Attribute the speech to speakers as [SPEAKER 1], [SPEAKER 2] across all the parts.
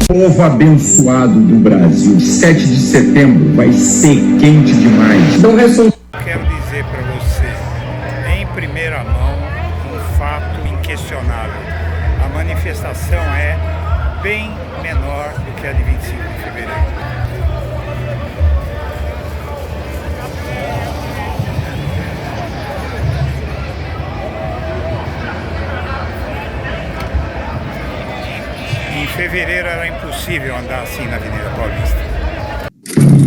[SPEAKER 1] Povo abençoado do Brasil, 7 de setembro vai ser quente demais. Então,
[SPEAKER 2] quero dizer para você, em primeira mão, um fato inquestionável. A manifestação é bem menor do que a de 25 de fevereiro. Em fevereiro era impossível andar assim na Avenida Paulista.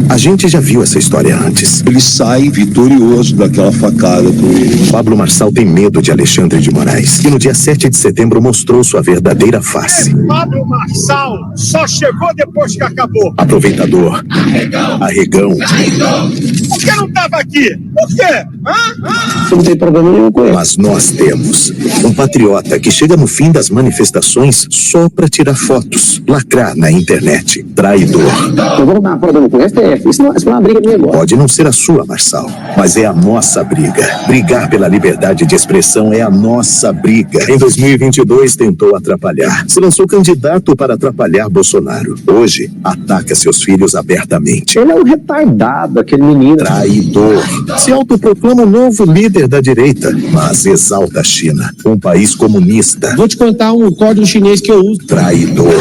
[SPEAKER 3] A gente já viu essa história antes.
[SPEAKER 4] Ele sai vitorioso daquela facada com ele.
[SPEAKER 3] Pablo Marçal tem medo de Alexandre de Moraes, que no dia 7 de setembro mostrou sua verdadeira face.
[SPEAKER 5] Pablo Marçal só chegou depois que acabou.
[SPEAKER 3] Aproveitador, arregão.
[SPEAKER 5] Por que não estava aqui? Por quê?
[SPEAKER 3] Não tem problema nenhum com ele. Mas nós temos um patriota que chega no fim das manifestações só para tirar fotos, lacrar na internet. Traidor.
[SPEAKER 6] Eu vou dar uma prova no STF. Isso não é uma briga de negócio.
[SPEAKER 3] Pode não ser a sua, Marçal, mas é a nossa briga. Brigar pela liberdade de expressão é a nossa briga. Em 2022 tentou atrapalhar. Se lançou candidato para atrapalhar Bolsonaro. Hoje ataca seus filhos abertamente.
[SPEAKER 6] Ele é um retardado, aquele menino.
[SPEAKER 3] Traidor. Se autoproclama o novo líder da direita, mas exalta a China, um país comunista.
[SPEAKER 6] Vou te contar um código chinês que eu uso.
[SPEAKER 3] Traidor.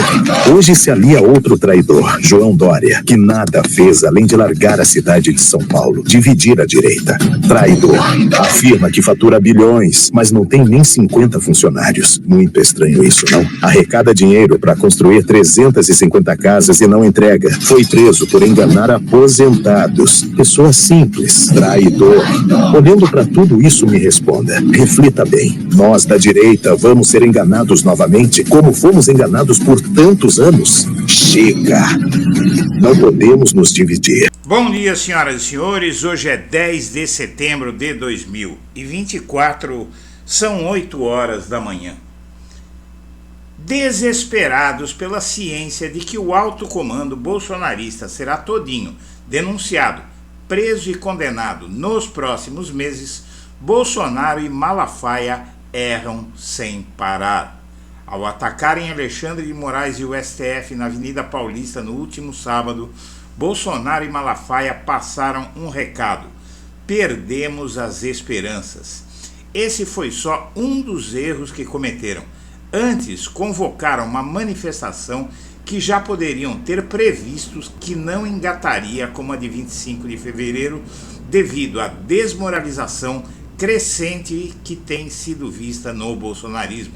[SPEAKER 3] Hoje se alia outro traidor, João Dória, que nada fez além de largar a cidade de São Paulo, dividir a direita. Traidor. Afirma que fatura bilhões, mas não tem nem 50 funcionários. Muito estranho isso, não? Arrecada dinheiro para construir 350 casas e não entrega. Foi preso por enganar aposentados. Pessoa simples. Traidor. Olhando para tudo isso, me responda. Reflita bem. Nós da direita vamos ser enganados novamente, como fomos enganados por tantos anos? Chega! Não podemos nos dividir.
[SPEAKER 2] Bom dia, senhoras e senhores. Hoje é 10 de setembro de 2024, são 8 horas da manhã. Desesperados pela ciência de que o alto comando bolsonarista será todinho denunciado, preso e condenado nos próximos meses, Bolsonaro e Malafaia erram sem parar. Ao atacarem Alexandre de Moraes e o STF na Avenida Paulista no último sábado, Bolsonaro e Malafaia passaram um recado: perdemos as esperanças. Esse foi só um dos erros que cometeram. Antes, convocaram uma manifestação que já poderiam ter previstos que não engataria como a de 25 de fevereiro, devido à desmoralização crescente que tem sido vista no bolsonarismo.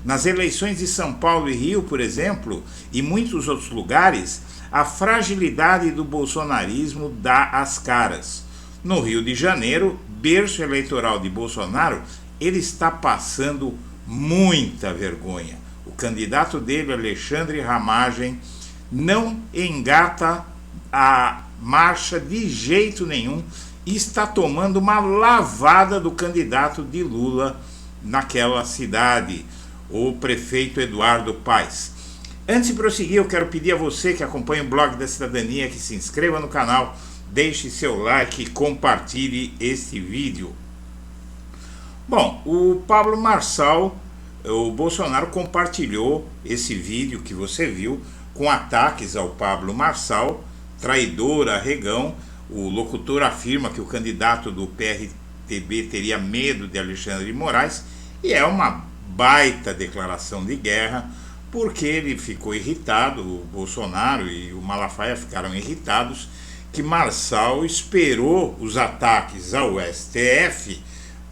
[SPEAKER 2] Nas eleições de São Paulo e Rio, por exemplo, e muitos outros lugares, a fragilidade do bolsonarismo dá as caras. No Rio de Janeiro, berço eleitoral de Bolsonaro, ele está passando muita vergonha. O candidato dele, Alexandre Ramagem, não engata a marcha de jeito nenhum e está tomando uma lavada do candidato de Lula naquela cidade, o prefeito Eduardo Paes. Antes de prosseguir, eu quero pedir a você que acompanha o Blog da Cidadania que se inscreva no canal, deixe seu like e compartilhe este vídeo. Bom, o Pablo Marçal, o Bolsonaro compartilhou esse vídeo que você viu com ataques ao Pablo Marçal, traidor, arregão. O locutor afirma que o candidato do PRTB teria medo de Alexandre de Moraes e é uma baita declaração de guerra, porque ele ficou irritado, o Bolsonaro e o Malafaia ficaram irritados, que Marçal esperou os ataques ao STF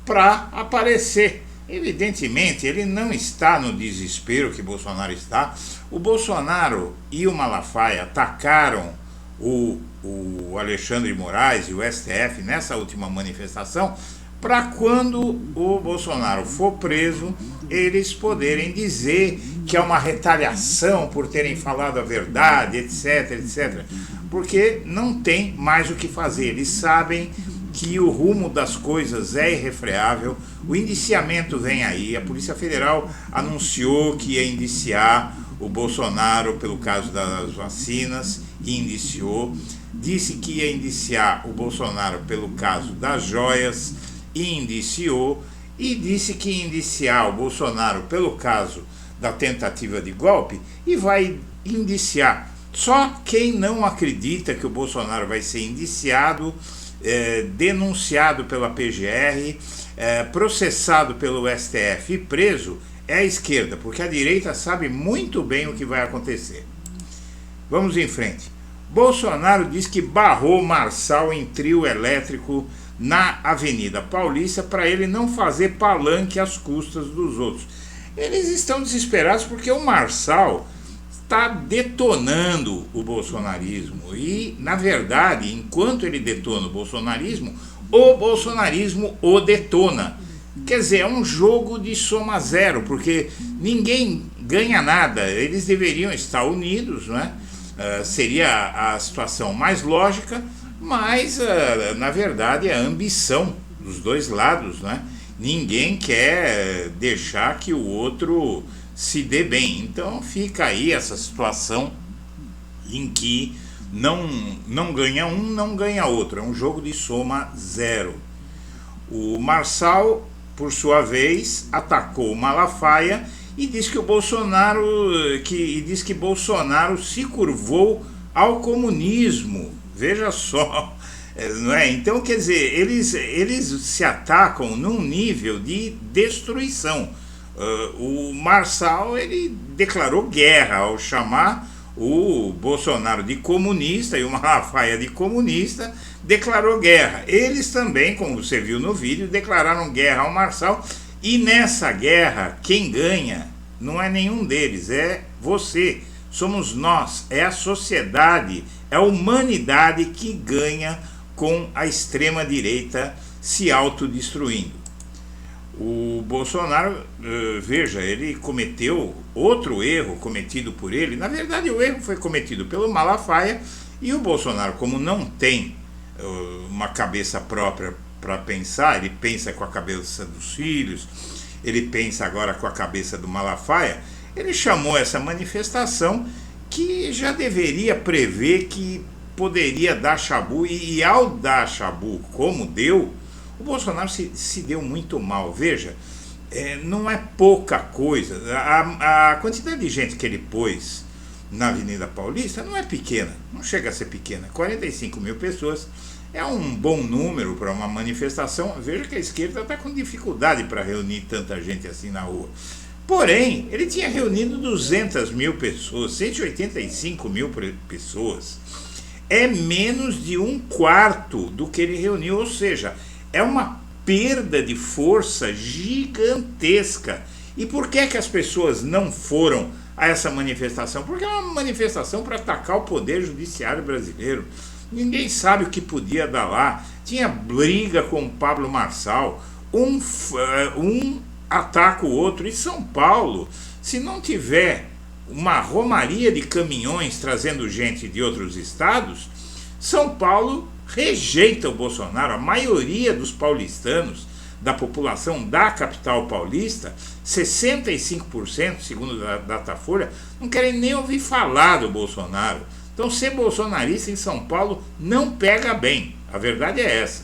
[SPEAKER 2] para aparecer. Evidentemente, ele não está no desespero que Bolsonaro está. O Bolsonaro e o Malafaia atacaram o Alexandre de Moraes e o STF nessa última manifestação para quando o Bolsonaro for preso, eles poderem dizer que é uma retaliação por terem falado a verdade, etc, etc. Porque não tem mais o que fazer. Eles sabem que o rumo das coisas é irrefreável. O indiciamento vem aí. A Polícia Federal anunciou que ia indiciar o Bolsonaro pelo caso das vacinas, e indiciou. Disse que ia indiciar o Bolsonaro pelo caso das joias, e indiciou. E disse que ia indiciar o Bolsonaro pelo caso da tentativa de golpe e vai indiciar. Só quem não acredita que o Bolsonaro vai ser indiciado, denunciado pela PGR, processado pelo STF e preso é a esquerda, porque a direita sabe muito bem o que vai acontecer. Vamos em frente. Bolsonaro diz que barrou Marçal em trio elétrico na Avenida Paulista para ele não fazer palanque às custas dos outros. Eles estão desesperados porque o Marçal está detonando o bolsonarismo e, na verdade, enquanto ele detona o bolsonarismo o detona. Quer dizer, é um jogo de soma zero, porque ninguém ganha nada, eles deveriam estar unidos, né? Seria a situação mais lógica, mas, na verdade, é a ambição dos dois lados, né? Ninguém quer deixar que o outro se dê bem. Então fica aí essa situação em que não ganha um, não ganha outro. É um jogo de soma zero. O Marçal, por sua vez, atacou o Malafaia e diz que o Bolsonaro diz que Bolsonaro se curvou ao comunismo. Veja só, não é? Então, quer dizer, eles se atacam num nível de destruição. O Marçal, ele declarou guerra ao chamar o Bolsonaro de comunista e o Malafaia de comunista, declarou guerra. Eles também, como você viu no vídeo, declararam guerra ao Marçal, e nessa guerra quem ganha não é nenhum deles, é você, somos nós, é a sociedade, é a humanidade que ganha com a extrema-direita se autodestruindo. O Bolsonaro, veja, ele cometeu outro erro cometido por ele. Na verdade, o erro foi cometido pelo Malafaia, e o Bolsonaro, como não tem uma cabeça própria para pensar, ele pensa com a cabeça dos filhos, ele pensa agora com a cabeça do Malafaia, ele chamou essa manifestação que já deveria prever que poderia dar chabu, e ao dar chabu como deu, o Bolsonaro se deu muito mal. Veja, não é pouca coisa. A quantidade de gente que ele pôs na Avenida Paulista não é pequena, não chega a ser pequena. 45 mil pessoas é um bom número para uma manifestação. Veja que a esquerda está com dificuldade para reunir tanta gente assim na rua. Porém, ele tinha reunido 200 mil pessoas, 185 mil pessoas. É menos de um quarto do que ele reuniu, ou seja, é uma perda de força gigantesca. E por que as pessoas não foram a essa manifestação? Porque é uma manifestação para atacar o poder judiciário brasileiro. Ninguém sabe o que podia dar lá. Tinha briga com o Pablo Marçal, um ataca o outro. E São Paulo, se não tiver uma romaria de caminhões trazendo gente de outros estados, São Paulo rejeita o Bolsonaro. A maioria dos paulistanos, da população da capital paulista, 65%, segundo a Datafolha, não querem nem ouvir falar do Bolsonaro. Então, ser bolsonarista em São Paulo não pega bem. A verdade é essa.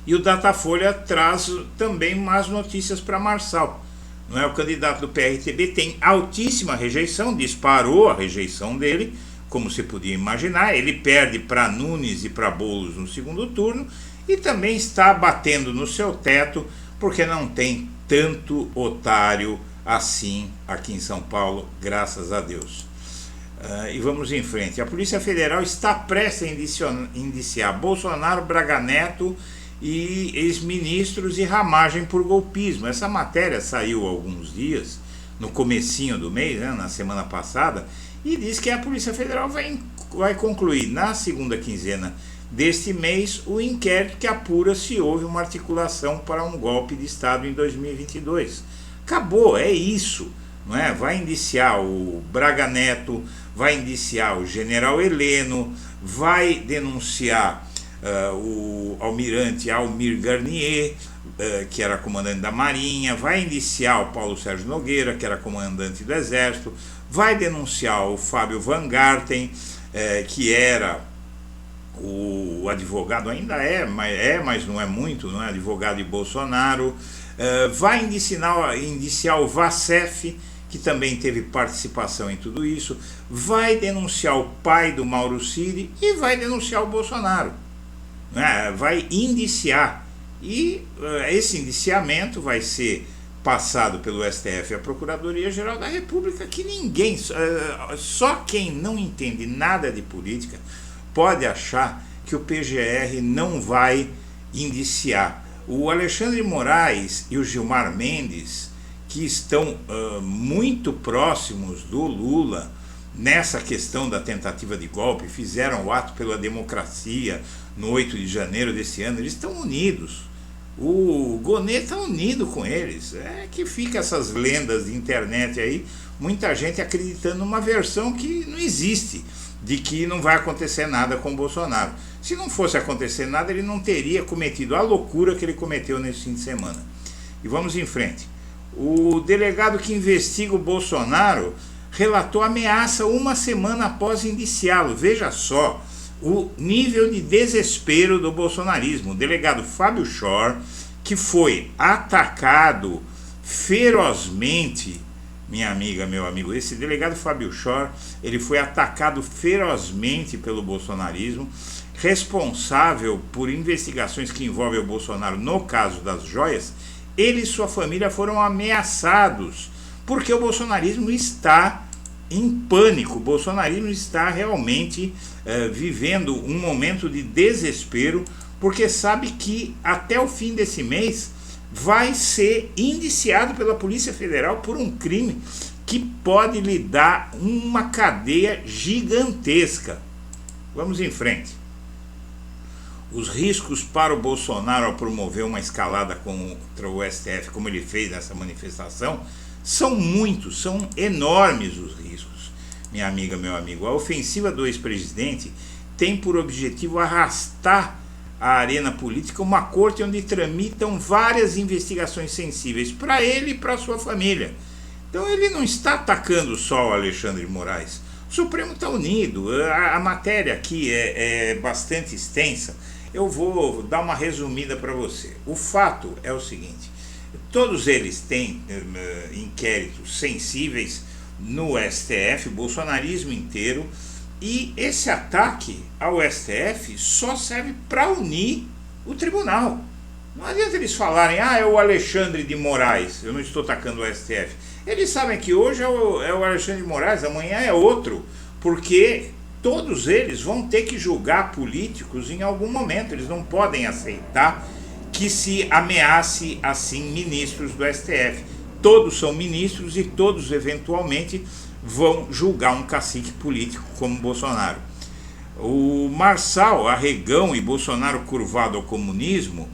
[SPEAKER 2] E o Datafolha traz também más notícias para Marçal. Não é? O candidato do PRTB tem altíssima rejeição, disparou a rejeição dele, como se podia imaginar. Ele perde para Nunes e para Boulos no segundo turno, e também está batendo no seu teto, porque não tem tanto otário assim aqui em São Paulo, graças a Deus. E vamos em frente. A Polícia Federal está prestes a indiciar Bolsonaro, Braga Neto e ex-ministros e ramagem por golpismo. Essa matéria saiu há alguns dias, no comecinho do mês, né, na semana passada, e diz que a Polícia Federal vai concluir na segunda quinzena deste mês o inquérito que apura se houve uma articulação para um golpe de Estado em 2022. Acabou, é isso, não é? Vai indiciar o Braga Neto, vai indiciar o general Heleno, vai denunciar o almirante Almir Garnier, que era comandante da Marinha, vai indiciar o Paulo Sérgio Nogueira, que era comandante do Exército, vai denunciar o Fábio Van Garten, que era o advogado ainda mas não é muito, não é advogado de Bolsonaro, vai indiciar o Vacef, que também teve participação em tudo isso, vai denunciar o pai do Mauro Cid e vai denunciar o Bolsonaro, né? Vai indiciar, e esse indiciamento vai ser passado pelo STF e a Procuradoria-Geral da República, que ninguém, só quem não entende nada de política pode achar que o PGR não vai indiciar. O Alexandre de Moraes e o Gilmar Mendes, que estão muito próximos do Lula nessa questão da tentativa de golpe, fizeram o ato pela democracia no 8 de janeiro desse ano, eles estão unidos. O Gonê está unido com eles. É que fica essas lendas de internet aí, muita gente acreditando numa versão que não existe, de que não vai acontecer nada com o Bolsonaro. Se não fosse acontecer nada, ele não teria cometido a loucura que ele cometeu nesse fim de semana. E vamos em frente. O delegado que investiga o Bolsonaro relatou ameaça uma semana após indiciá-lo. Veja só o nível de desespero do bolsonarismo. O delegado Fábio Chor, que foi atacado ferozmente, minha amiga, meu amigo, esse delegado Fábio Chor, ele foi atacado ferozmente pelo bolsonarismo, responsável por investigações que envolvem o Bolsonaro no caso das joias. Ele e sua família foram ameaçados, porque o bolsonarismo está em pânico, o bolsonarismo está realmente vivendo um momento de desespero, porque sabe que até o fim desse mês vai ser indiciado pela Polícia Federal por um crime que pode lhe dar uma cadeia gigantesca. Vamos em frente. Os riscos para o Bolsonaro ao promover uma escalada contra o STF, como ele fez nessa manifestação, são muitos, são enormes os riscos, minha amiga, meu amigo. A ofensiva do ex-presidente tem por objetivo arrastar a arena política uma corte onde tramitam várias investigações sensíveis para ele e para sua família. Então ele não está atacando só o Alexandre de Moraes. O Supremo está unido. A matéria aqui é bastante extensa. Eu vou dar uma resumida para você. O fato é o seguinte: todos eles têm inquéritos sensíveis no STF, o bolsonarismo inteiro, e esse ataque ao STF só serve para unir o tribunal. Não adianta eles falarem, é o Alexandre de Moraes, eu não estou atacando o STF. Eles sabem que hoje é o Alexandre de Moraes, amanhã é outro, porque todos eles vão ter que julgar políticos em algum momento. Eles não podem aceitar que se ameace assim ministros do STF. Todos são ministros e todos eventualmente vão julgar um cacique político como Bolsonaro. O Marçal, arregão e Bolsonaro curvado ao comunismo,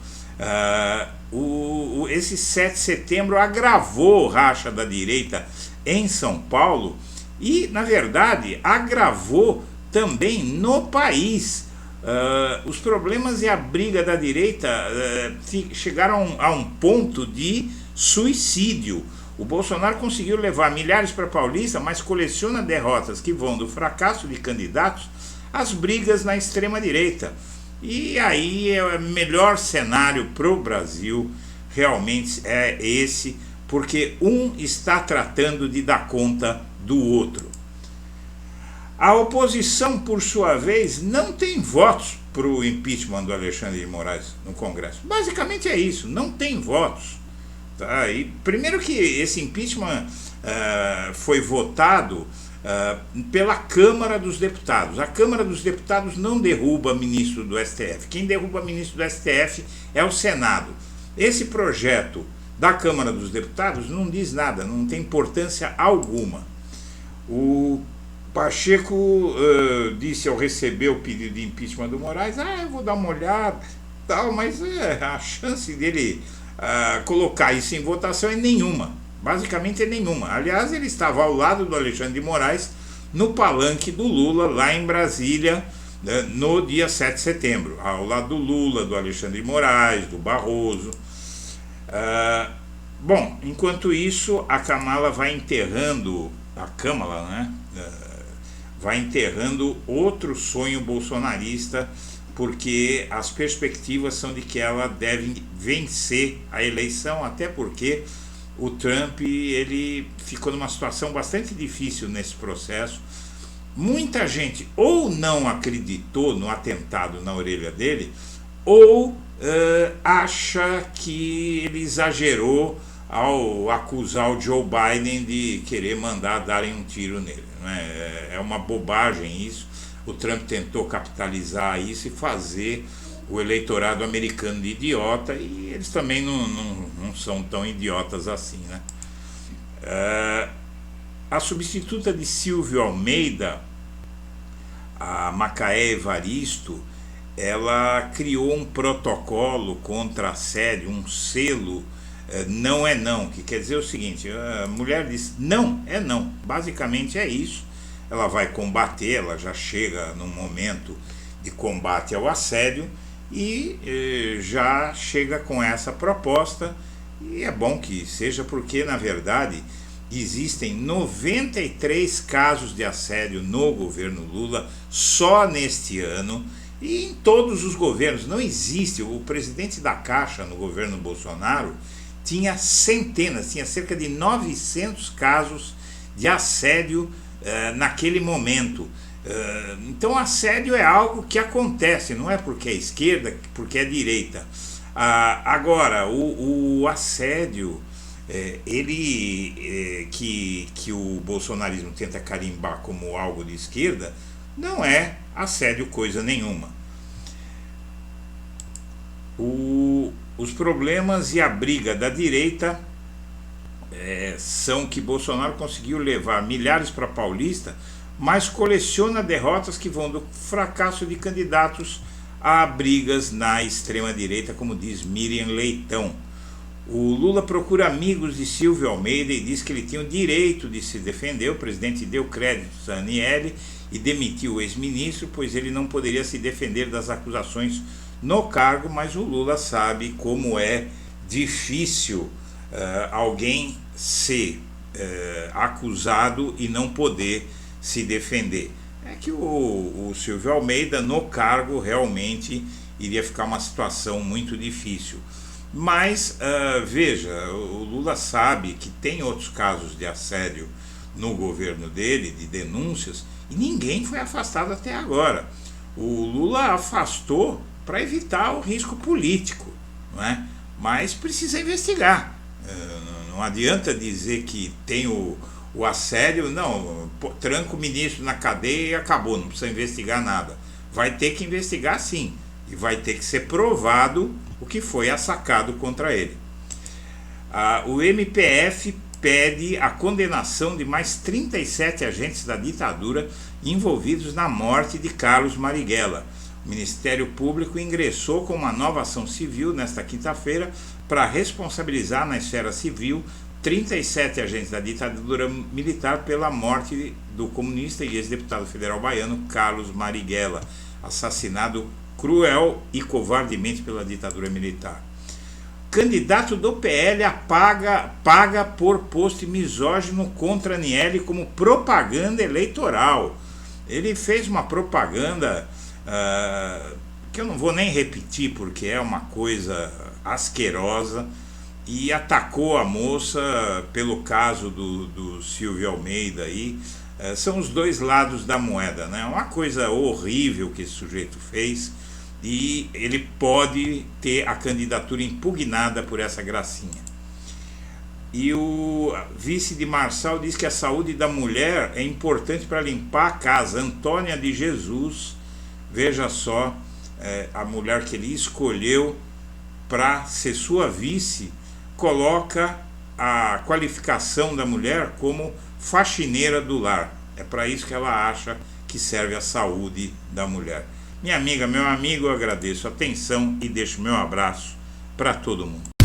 [SPEAKER 2] esse 7 de setembro agravou o racha da direita em São Paulo e, na verdade, agravou também no país. Os problemas e a briga da direita chegaram a um ponto de suicídio. O Bolsonaro conseguiu levar milhares para Paulista, mas coleciona derrotas que vão do fracasso de candidatos às brigas na extrema-direita. E aí o melhor cenário para o Brasil realmente é esse, porque um está tratando de dar conta do outro. A oposição, por sua vez, não tem votos para o impeachment do Alexandre de Moraes no Congresso. Basicamente é isso, não tem votos. Tá? E primeiro que esse impeachment foi votado pela Câmara dos Deputados. A Câmara dos Deputados não derruba ministro do STF. Quem derruba ministro do STF é o Senado. Esse projeto da Câmara dos Deputados não diz nada, não tem importância alguma. O Pacheco disse ao receber o pedido de impeachment do Moraes, eu vou dar uma olhada, tal, mas a chance dele colocar isso em votação é nenhuma, basicamente é nenhuma. Aliás, ele estava ao lado do Alexandre de Moraes no palanque do Lula, lá em Brasília, no dia 7 de setembro, ao lado do Lula, do Alexandre de Moraes, do Barroso. Bom, enquanto isso, a Câmara vai enterrando, vai enterrando outro sonho bolsonarista porque as perspectivas são de que ela deve vencer a eleição, até porque o Trump ele ficou numa situação bastante difícil nesse processo. Muita gente ou não acreditou no atentado na orelha dele, ou acha que ele exagerou ao acusar o Joe Biden de querer mandar darem um tiro nele, né? É uma bobagem isso. O Trump tentou capitalizar isso e fazer o eleitorado americano de idiota, e eles também não são tão idiotas assim, né? A substituta de Silvio Almeida, a Macaé Evaristo, ela criou um protocolo contra assédio, um selo não é não, que quer dizer o seguinte: a mulher diz não é não, basicamente é isso. Ela vai combater, ela já chega num momento de combate ao assédio e já chega com essa proposta, e é bom que seja, porque na verdade existem 93 casos de assédio no governo Lula só neste ano, e em todos os governos não existe. O presidente da Caixa no governo Bolsonaro tinha centenas, tinha cerca de 900 casos de assédio naquele momento. Então assédio é algo que acontece, não é porque é esquerda, porque é direita. Agora, o assédio, que o bolsonarismo tenta carimbar como algo de esquerda, não é assédio coisa nenhuma. Os problemas e a briga da direita são que Bolsonaro conseguiu levar milhares para Paulista, mas coleciona derrotas que vão do fracasso de candidatos a brigas na extrema-direita, como diz Miriam Leitão. O Lula procura amigos de Silvio Almeida e diz que ele tinha o direito de se defender. O presidente deu créditos a Aniele e demitiu o ex-ministro, pois ele não poderia se defender das acusações no cargo, mas o Lula sabe como é difícil alguém ser acusado e não poder se defender. É que o Silvio Almeida no cargo realmente iria ficar uma situação muito difícil. Mas veja, o Lula sabe que tem outros casos de assédio no governo dele, de denúncias, e ninguém foi afastado até agora. O Lula afastou para evitar o risco político, não é? Mas precisa investigar. Não adianta dizer que tem o assédio, não, tranca o ministro na cadeia e acabou, não precisa investigar nada. Vai ter que investigar sim, e vai ter que ser provado o que foi assacado contra ele. O MPF pede a condenação de mais 37 agentes da ditadura envolvidos na morte de Carlos Marighella. O Ministério Público ingressou com uma nova ação civil nesta quinta-feira para responsabilizar na esfera civil 37 agentes da ditadura militar pela morte do comunista e ex-deputado federal baiano Carlos Marighella, assassinado cruel e covardemente pela ditadura militar. Candidato do PL paga por post misógino contra Aniele como propaganda eleitoral. Ele fez uma propaganda que eu não vou nem repetir porque é uma coisa asquerosa, e atacou a moça pelo caso do Silvio Almeida aí. São os dois lados da moeda, né? Uma coisa horrível que esse sujeito fez, e ele pode ter a candidatura impugnada por essa gracinha. E o vice de Marçal diz que a saúde da mulher é importante para limpar a casa. Antônia de Jesus, veja só, a mulher que ele escolheu para ser sua vice, coloca a qualificação da mulher como faxineira do lar. É para isso que ela acha que serve a saúde da mulher. Minha amiga, meu amigo, eu agradeço a atenção e deixo meu abraço para todo mundo.